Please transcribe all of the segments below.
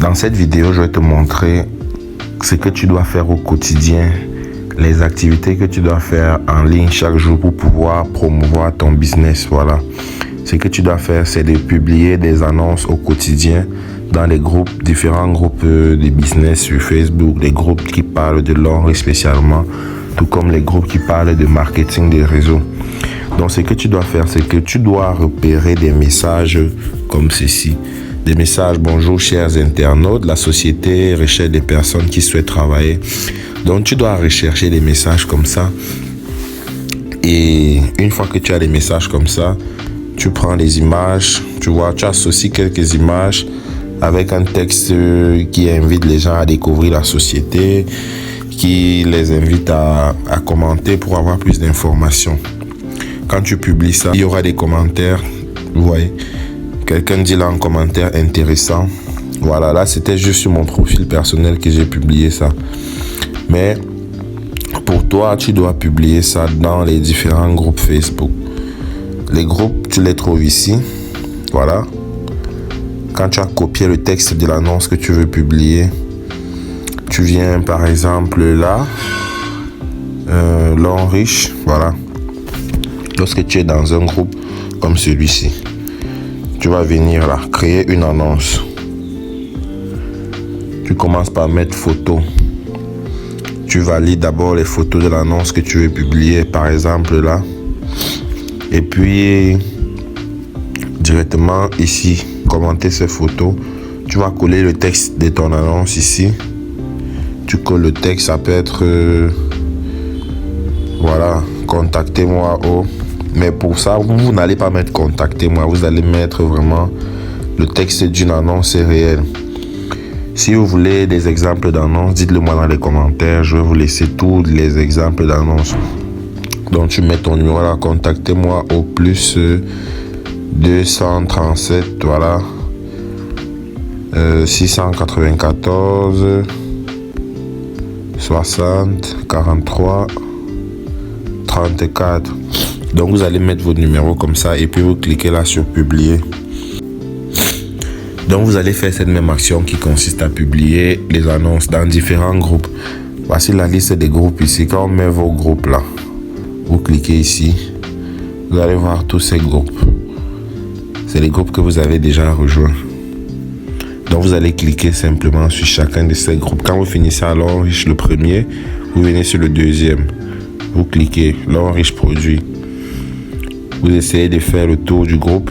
Dans cette vidéo, je vais te montrer ce que tu dois faire au quotidien, les activités que tu dois faire en ligne chaque jour pour pouvoir promouvoir ton business. Voilà. Ce que tu dois faire, c'est de publier des annonces au quotidien dans les groupes, différents groupes de business sur Facebook, des groupes qui parlent de l'or spécialement, tout comme les groupes qui parlent de marketing des réseaux. Donc, ce que tu dois faire, c'est que tu dois repérer des messages comme ceci. Des messages: bonjour chers internautes, la société recherche des personnes qui souhaitent travailler. Donc, tu dois rechercher des messages comme ça. Et une fois que tu as des messages comme ça, tu prends les images, tu vois, tu associes quelques images avec un texte qui invite les gens à découvrir la société, qui les invite à commenter pour avoir plus d'informations. Quand tu publies ça, il y aura des commentaires. Vous voyez, quelqu'un dit là un commentaire intéressant. Voilà, là c'était juste sur mon profil personnel que j'ai publié ça. Mais pour toi, tu dois publier ça dans les différents groupes Facebook. Les groupes, tu les trouves ici. Voilà. Quand tu as copié le texte de l'annonce que tu veux publier, tu viens par exemple là, l'homme riche, voilà. Lorsque tu es dans un groupe comme celui-ci, tu vas venir là, créer une annonce. Tu commences par mettre photo. Tu valides d'abord les photos de l'annonce que tu veux publier, par exemple là. Et puis, directement ici, commenter ces photos. Tu vas coller le texte de ton annonce ici. Tu colles le texte, ça peut être voilà, contactez-moi au. Mais pour ça, vous n'allez pas mettre contactez-moi, vous allez mettre vraiment le texte d'une annonce réelle. Si vous voulez des exemples d'annonces, dites-le moi dans les commentaires. Je vais vous laisser tous les exemples d'annonces. Donc tu mets ton numéro là, contactez-moi au plus 237, voilà, 694 60 43 34. Donc vous allez mettre votre numéro comme ça et puis vous cliquez là sur publier. Donc vous allez faire cette même action qui consiste à publier les annonces dans différents groupes. Voici la liste des groupes ici. Quand on met vos groupes là, vous cliquez ici, vous allez voir tous ces groupes. C'est les groupes que vous avez déjà rejoints. Donc vous allez cliquer simplement sur chacun de ces groupes. Quand vous finissez à l'homme riche le premier, vous venez sur le deuxième. Vous cliquez l'homme riche produit. Vous essayez de faire le tour du groupe.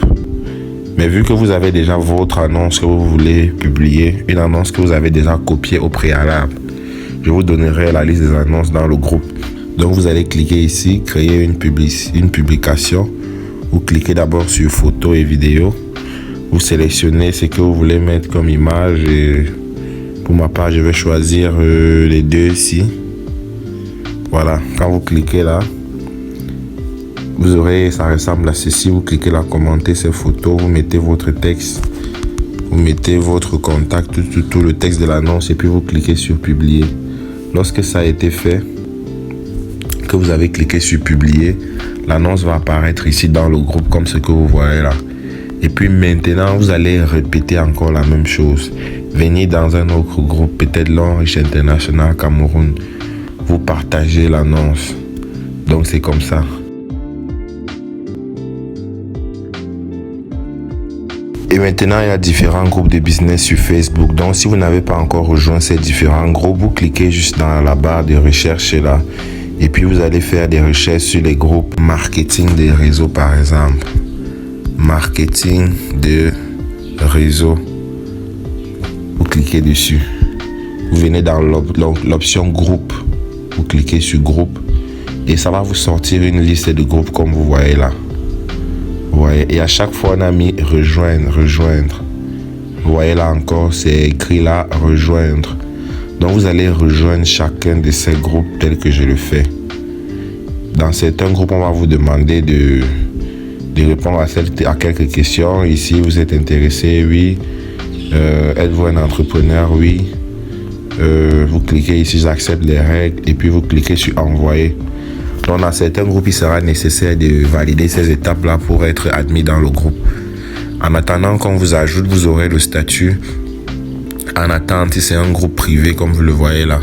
Mais vu que vous avez déjà votre annonce que vous voulez publier, une annonce que vous avez déjà copiée au préalable, je vous donnerai la liste des annonces dans le groupe. Donc vous allez cliquer ici, créer une publication. Vous cliquez d'abord sur photo et vidéo. Vous sélectionnez ce que vous voulez mettre comme image. Et pour ma part, je vais choisir les deux ici. Voilà, quand vous cliquez là, vous aurez, ça ressemble à ceci. Vous cliquez là, commenter ces photos, vous mettez votre texte, vous mettez votre contact, tout le texte de l'annonce et puis vous cliquez sur publier. Lorsque ça a été fait, que vous avez cliqué sur publier, l'annonce va apparaître ici dans le groupe comme ce que vous voyez là. Et puis maintenant, vous allez répéter encore la même chose. Venez dans un autre groupe, peut-être l'homme riche international Cameroun. Vous partagez l'annonce. Donc c'est comme ça. Et maintenant, il y a différents groupes de business sur Facebook. Donc, si vous n'avez pas encore rejoint ces différents groupes, vous cliquez juste dans la barre de recherche là. Et puis, vous allez faire des recherches sur les groupes marketing des réseaux, par exemple. Marketing de réseau. Vous cliquez dessus. Vous venez dans l'option groupe. Vous cliquez sur groupe. Et ça va vous sortir une liste de groupes comme vous voyez là. Ouais, et à chaque fois on a mis rejoindre. Vous voyez là encore, c'est écrit là rejoindre. Donc vous allez rejoindre chacun de ces groupes tel que je le fais. Dans certains groupes, on va vous demander de répondre à quelques questions. Ici, vous êtes intéressé, oui. Êtes-vous un entrepreneur, oui. Vous cliquez ici, j'accepte les règles et puis vous cliquez sur envoyer. Donc dans certains groupes, il sera nécessaire de valider ces étapes-là pour être admis dans le groupe. En attendant qu'on vous ajoute, vous aurez le statut en attente si c'est un groupe privé comme vous le voyez là.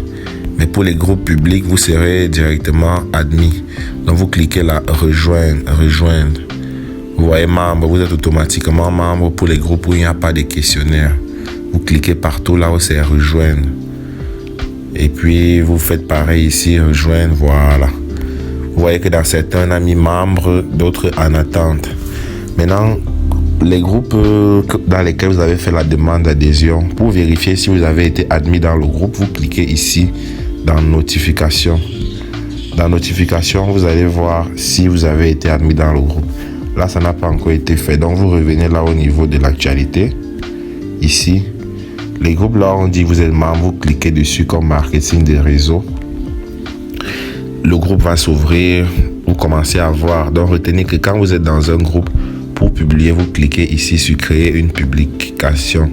Mais pour les groupes publics, vous serez directement admis. Donc vous cliquez là, rejoindre. Vous voyez membre, vous êtes automatiquement membre pour les groupes où il n'y a pas de questionnaire. Vous cliquez partout là où c'est rejoindre. Et puis vous faites pareil ici, rejoindre, voilà. Vous voyez que dans certains on a mis membres, d'autres en attente. Maintenant, les groupes dans lesquels vous avez fait la demande d'adhésion, pour vérifier si vous avez été admis dans le groupe, vous cliquez ici dans notification. Dans notification, vous allez voir si vous avez été admis dans le groupe. Là, ça n'a pas encore été fait. Donc, vous revenez là au niveau de l'actualité. Ici, les groupes là, on dit vous êtes membre, vous cliquez dessus comme marketing des réseaux. Le groupe va s'ouvrir, vous commencez à voir. Donc, retenez que quand vous êtes dans un groupe, pour publier, vous cliquez ici sur créer une publication.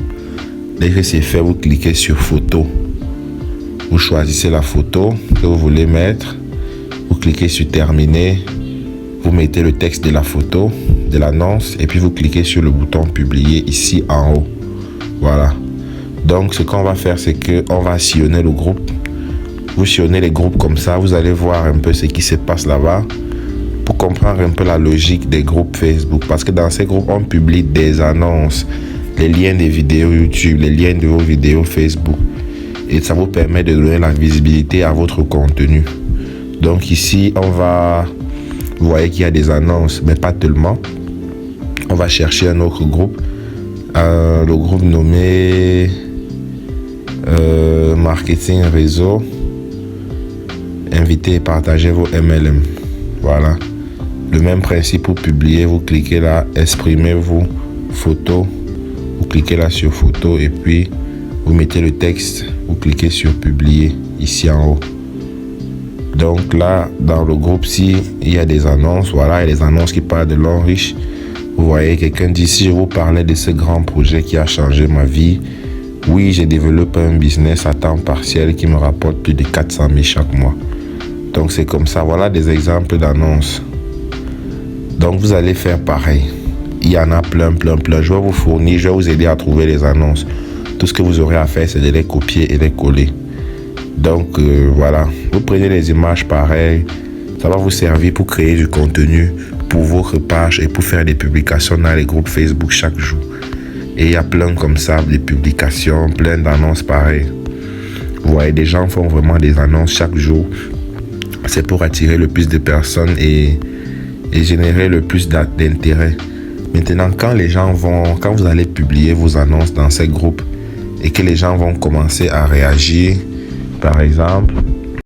Dès que c'est fait, vous cliquez sur photo. Vous choisissez la photo que vous voulez mettre. Vous cliquez sur terminer. Vous mettez le texte de la photo, de l'annonce, et puis vous cliquez sur le bouton publier ici en haut. Voilà. Donc, ce qu'on va faire, c'est qu'on va sillonner le groupe. Vous sillonnez les groupes comme ça, vous allez voir un peu ce qui se passe là-bas pour comprendre un peu la logique des groupes Facebook. Parce que dans ces groupes, on publie des annonces, les liens des vidéos YouTube, les liens de vos vidéos Facebook. Et ça vous permet de donner la visibilité à votre contenu. Donc ici, vous voyez qu'il y a des annonces, mais pas tellement. On va chercher un autre groupe. Le groupe nommé Marketing Réseau. Invitez et partagez vos MLM. Voilà. Le même principe pour publier. Vous cliquez là, exprimez-vous, photo. Vous cliquez là sur photo et puis vous mettez le texte. Vous cliquez sur publier ici en haut. Donc là, dans le groupe, si il y a des annonces, voilà, il y a des annonces qui parlent de l'homme riche. Vous voyez, quelqu'un dit, si je vous parlais de ce grand projet qui a changé ma vie, oui, j'ai développé un business à temps partiel qui me rapporte plus de 400 000 chaque mois. Donc c'est comme ça, voilà des exemples d'annonces. Donc vous allez faire pareil. Il y en a plein. Je vais vous fournir, je vais vous aider à trouver les annonces. Tout ce que vous aurez à faire, c'est de les copier et les coller. Donc voilà, vous prenez les images pareilles. Ça va vous servir pour créer du contenu pour votre page et pour faire des publications dans les groupes Facebook chaque jour. Et il y a plein comme ça de publications, plein d'annonces pareilles. Vous voyez, des gens font vraiment des annonces chaque jour. C'est pour attirer le plus de personnes et générer le plus d'intérêt. Maintenant, quand vous allez publier vos annonces dans ces groupes et que les gens vont commencer à réagir, par exemple,